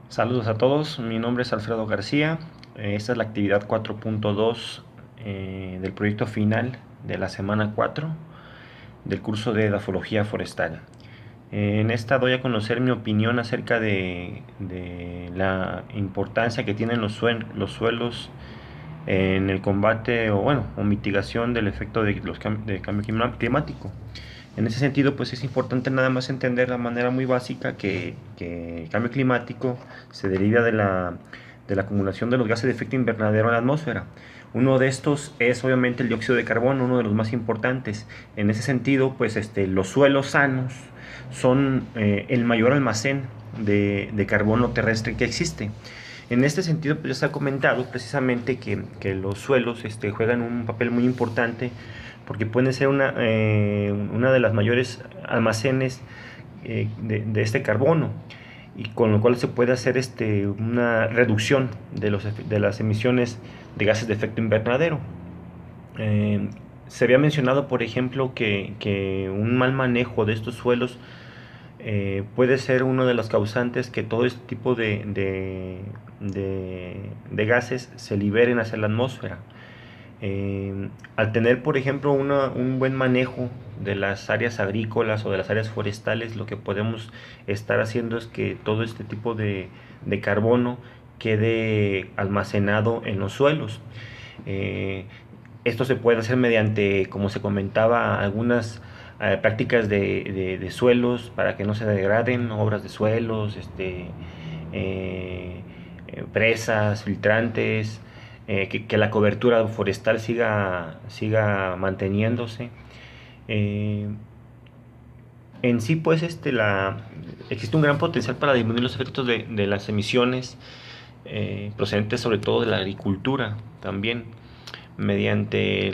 Saludos a todos, mi nombre es Alfredo García. Esta es la actividad 4.2 del proyecto final de la semana 4 del curso de edafología forestal. En esta doy a conocer mi opinión acerca de la importancia que tienen los suelos en el combate o mitigación del efecto de cambio climático. En ese sentido, pues es importante nada más entender de manera muy básica que el cambio climático se deriva de la acumulación de los gases de efecto invernadero en la atmósfera. Uno de estos es obviamente el dióxido de carbono, uno de los más importantes. En ese sentido, pues los suelos sanos son el mayor almacén de carbono terrestre que existe. En este sentido, pues ya se ha comentado precisamente que los suelos juegan un papel muy importante porque pueden ser una de las mayores almacenes de este carbono y con lo cual se puede hacer una reducción de las emisiones de gases de efecto invernadero. Eh, Se había mencionado, por ejemplo, que un mal manejo de estos suelos puede ser uno de los causantes que todo este tipo de gases se liberen hacia la atmósfera. Al tener, por ejemplo, un buen manejo de las áreas agrícolas o de las áreas forestales, lo que podemos estar haciendo es que todo este tipo de carbono quede almacenado en los suelos. Eh, Esto se puede hacer mediante, como se comentaba, algunas prácticas de suelos para que no se degraden, obras de suelos, eh, presas, filtrantes, que la cobertura forestal siga manteniéndose. Eh, en sí, pues, existe un gran potencial para disminuir los efectos de las emisiones procedentes sobre todo de la agricultura también mediante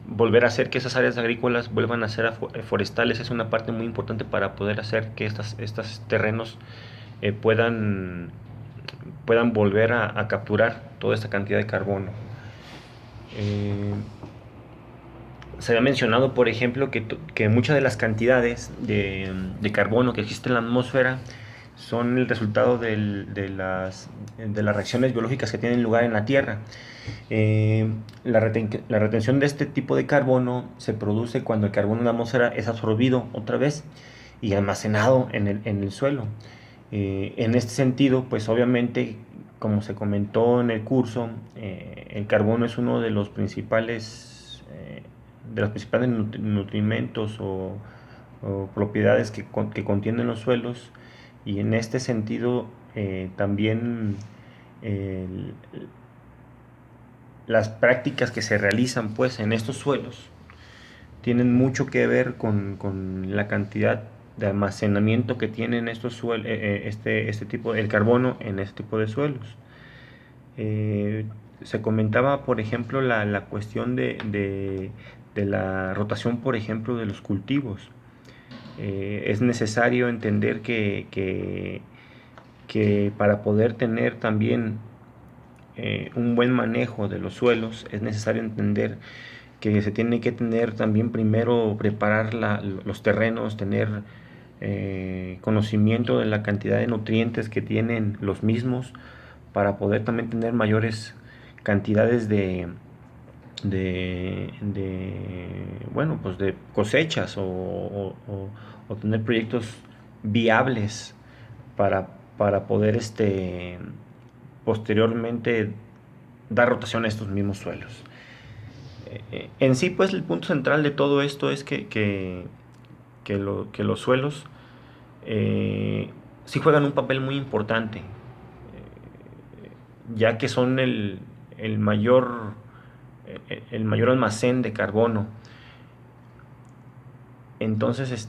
volver a hacer que esas áreas agrícolas vuelvan a ser forestales es una parte muy importante para poder hacer que estos terrenos puedan volver a capturar toda esta cantidad de carbono. Eh, Se había mencionado, por ejemplo, que muchas de las cantidades de carbono que existen en la atmósfera son el resultado de las reacciones biológicas que tienen lugar en la Tierra. La retención de este tipo de carbono se produce cuando el carbono en la atmósfera es absorbido otra vez y almacenado en el suelo. En este sentido, pues obviamente, como se comentó en el curso, el carbono es uno de los principales nutrimentos o propiedades que contienen los suelos y en este sentido también el, las prácticas que se realizan pues en estos suelos tienen mucho que ver con la cantidad de almacenamiento que tienen estos suelos, el carbono en este tipo de suelos. Se comentaba, por ejemplo, la cuestión de la rotación, por ejemplo, de los cultivos. Es necesario entender que para poder tener también un buen manejo de los suelos, es necesario entender que se tiene que tener también primero preparar los terrenos, tener conocimiento de la cantidad de nutrientes que tienen los mismos para poder también tener mayores cantidades pues de cosechas o tener proyectos viables para, para poder posteriormente dar rotación a estos mismos suelos. En sí, pues el punto central de todo esto es que los suelos sí juegan un papel muy importante, ya que son el mayor almacén de carbono. Entonces,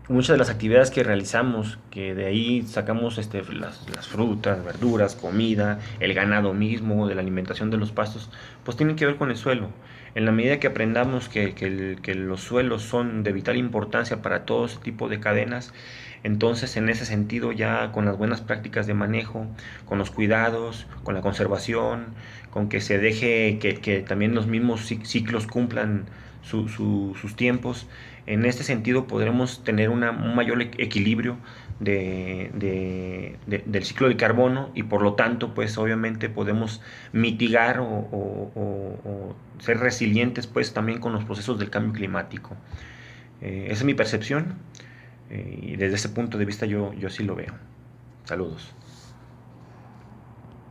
muchas de las actividades que realizamos, que de ahí sacamos las frutas, verduras, comida, el ganado mismo, de la alimentación de los pastos, pues tienen que ver con el suelo. En la medida que aprendamos que los suelos son de vital importancia para todo ese tipo de cadenas, entonces en ese sentido ya con las buenas prácticas de manejo, con los cuidados, con la conservación, con que se deje que también los mismos ciclos cumplan sus tiempos. En este sentido podremos tener un mayor equilibrio del ciclo del carbono, y por lo tanto pues obviamente podemos mitigar o ser resilientes pues también con los procesos del cambio climático. Esa es mi percepción, y desde ese punto de vista yo sí lo veo. Saludos.